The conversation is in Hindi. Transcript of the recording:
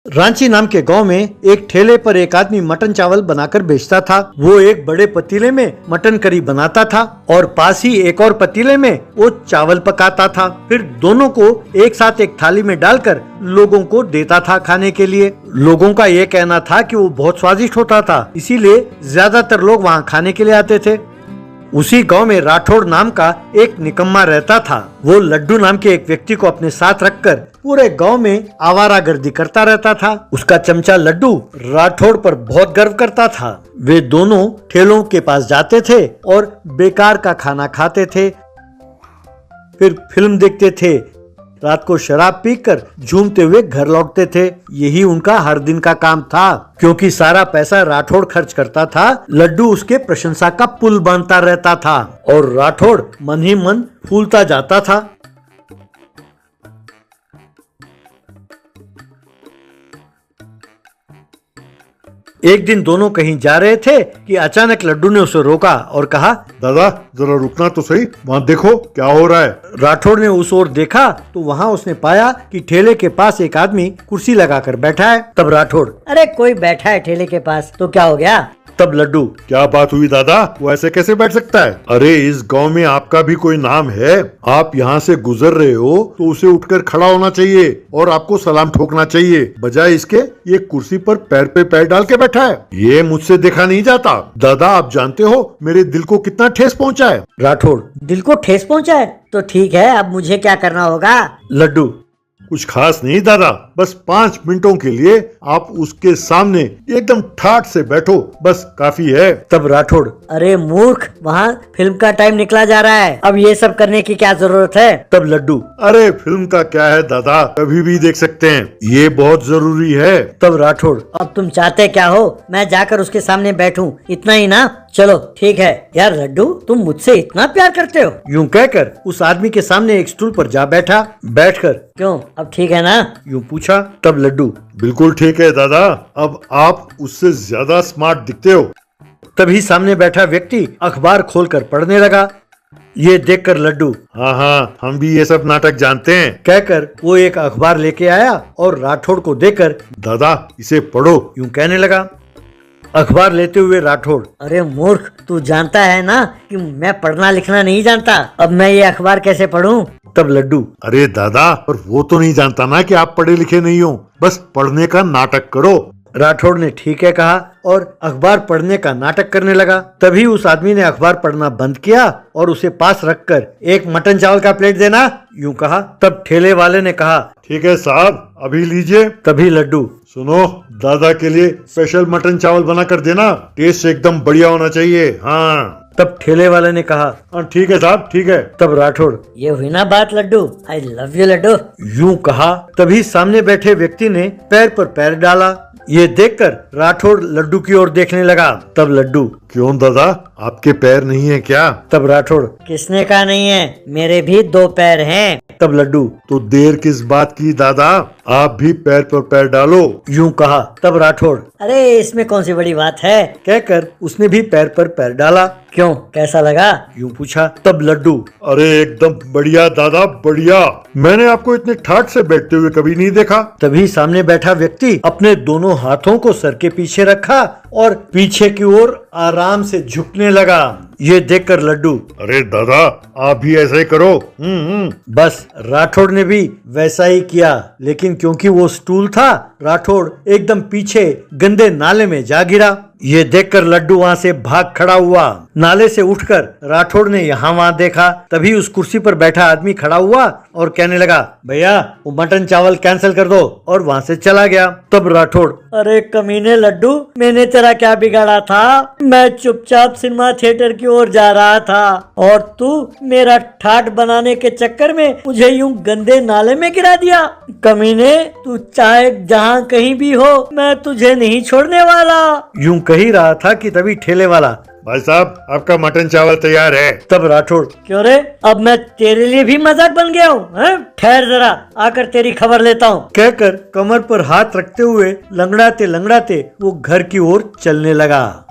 रांची नाम के गांव में एक ठेले पर एक आदमी मटन चावल बनाकर बेचता था। वो एक बड़े पतीले में मटन करी बनाता था और पास ही एक और पतीले में वो चावल पकाता था। फिर दोनों को एक साथ एक थाली में डालकर लोगों को देता था खाने के लिए। लोगों का ये कहना था कि वो बहुत स्वादिष्ट होता था, इसीलिए ज्यादातर लोग वहाँ खाने के लिए आते थे। उसी गांव में राठौड़ नाम का एक निकम्मा रहता था। वो लड्डू नाम के एक व्यक्ति को अपने साथ रखकर पूरे गांव में आवारागर्दी करता रहता था। उसका चमचा लड्डू राठौड़ पर बहुत गर्व करता था। वे दोनों ठेलों के पास जाते थे और बेकार का खाना खाते थे, फिर फिल्म देखते थे, रात को शराब पीकर झूमते हुए घर लौटते थे। यही उनका हर दिन का काम था। क्योंकि सारा पैसा राठौड़ खर्च करता था, लड्डू उसके प्रशंसा का पुल बनता रहता था और राठौड़ मन ही मन फूलता जाता था। एक दिन दोनों कहीं जा रहे थे कि अचानक लड्डू ने उसे रोका और कहा, दादा जरा रुकना तो सही, वहाँ देखो क्या हो रहा है। राठौड़ ने उस ओर देखा तो वहाँ उसने पाया कि ठेले के पास एक आदमी कुर्सी लगाकर बैठा है। तब राठौड़, अरे कोई बैठा है ठेले के पास तो क्या हो गया। तब लड्डू, क्या बात हुई दादा, वो ऐसे कैसे बैठ सकता है। अरे इस गांव में आपका भी कोई नाम है, आप यहाँ से गुजर रहे हो तो उसे उठकर खड़ा होना चाहिए और आपको सलाम ठोकना चाहिए। बजाय इसके ये कुर्सी पर पैर पे पैर डाल के बैठा है। ये मुझसे देखा नहीं जाता। दादा आप जानते हो मेरे दिल को कितना ठेस पहुँचा है। राठौड़, दिल को ठेस पहुंचा है तो ठीक है, अब मुझे क्या करना होगा। लड्डू, कुछ खास नहीं दादा, बस 5 मिनटों के लिए आप उसके सामने एकदम ठाठ से बैठो, बस काफी है। तब राठौड़, अरे मूर्ख, वहाँ फिल्म का टाइम निकला जा रहा है, अब ये सब करने की क्या जरूरत है। तब लड्डू, अरे फिल्म का क्या है दादा, कभी भी देख सकते हैं, ये बहुत जरूरी है। तब राठौड़, अब तुम चाहते क्या हो, मैं जाकर उसके सामने बैठूं, इतना ही ना। चलो ठीक है। यार लड्डू, तुम मुझसे इतना प्यार करते हो। यूं कहकर उस आदमी के सामने एक स्टूल पर जा बैठा। बैठकर, क्यों, अब ठीक है ना। यूं पूछा। तब लड्डू, बिल्कुल ठीक है दादा, अब आप उससे ज्यादा स्मार्ट दिखते हो। तभी सामने बैठा व्यक्ति अखबार खोलकर पढ़ने लगा। ये देखकर लड्डू, हाँ हाँ, हम भी ये सब नाटक जानते हैं। कहकर वो एक अखबार लेके आया और राठौड़ को देकर, दादा इसे पढ़ो, यूं कहने लगा। अखबार लेते हुए राठौड़, अरे मूर्ख, तू जानता है ना कि मैं पढ़ना लिखना नहीं जानता, अब मैं ये अखबार कैसे पढूं। तब लड्डू, अरे दादा पर वो तो नहीं जानता ना कि आप पढ़े लिखे नहीं हो, बस पढ़ने का नाटक करो। राठौड़ ने ठीक है कहा और अखबार पढ़ने का नाटक करने लगा। तभी उस आदमी ने अखबार पढ़ना बंद किया और उसे पास रखकर, एक मटन चावल का प्लेट देना, यूं कहा। तब ठेले वाले ने कहा, ठीक है साहब, अभी लीजिए। तभी लड्डू, सुनो, दादा के लिए स्पेशल मटन चावल बना कर देना, टेस्ट एकदम बढ़िया होना चाहिए। हाँ। तब ठेले वाले ने कहा, हाँ ठीक है साहब, ठीक है। तब राठौड़, ये हुई ना बात Laddu, I love you Laddu. यूं कहा। तभी सामने बैठे व्यक्ति ने पैर पर पैर डाला। ये देखकर राठौड़ लड्डू की ओर देखने लगा। तब लड्डू, क्यों दादा, आपके पैर नहीं है क्या। तब राठौड़, किसने कहा नहीं है, मेरे भी 2 पैर हैं। तब लड्डू, तो देर किस बात की दादा, आप भी पैर पर पैर डालो। यूं कहा। तब राठौड़, अरे इसमें कौन सी बड़ी बात है। कहकर उसने भी पैर पर पैर डाला। क्यों, कैसा लगा। यूं पूछा। तब लड्डू, अरे एकदम बढ़िया दादा, बढ़िया, मैंने आपको इतने ठाठ से बैठते हुए कभी नहीं देखा। तभी सामने बैठा व्यक्ति अपने दोनों हाथों को सर के पीछे रखा और पीछे की ओर आराम से झुकने लगा। ये देखकर लड्डू, अरे दादा आप भी ऐसा ही करो। बस राठौड़ ने भी वैसा ही किया, लेकिन क्योंकि वो स्टूल था, राठौड़ एकदम पीछे गंदे नाले में जा गिरा। ये देखकर लड्डू वहाँ से भाग खड़ा हुआ। नाले से उठकर राठौड़ ने यहाँ वहाँ देखा। तभी उस कुर्सी पर बैठा आदमी खड़ा हुआ और कहने लगा, भैया वो मटन चावल कैंसिल कर दो, और वहाँ से चला गया। तब राठौड़, अरे कमीने लड्डू, मैंने तेरा क्या बिगाड़ा था, मैं चुपचाप सिनेमा थिएटर की ओर जा रहा था और तू मेरा ठाठ बनाने के चक्कर में मुझे यूं गंदे नाले में गिरा दिया। कमीने, तू चाहे जहाँ कहीं भी हो, मैं तुझे नहीं छोड़ने वाला। यूं कही रहा था कि तभी ठेले वाला, भाई साहब आपका मटन चावल तैयार है। तब राठौड़, क्यों रे, अब मैं तेरे लिए भी मजाक बन गया हूँ। ठहर जरा, आकर तेरी खबर लेता हूँ। कहकर कमर पर हाथ रखते हुए लंगड़ाते लंगड़ाते वो घर की ओर चलने लगा।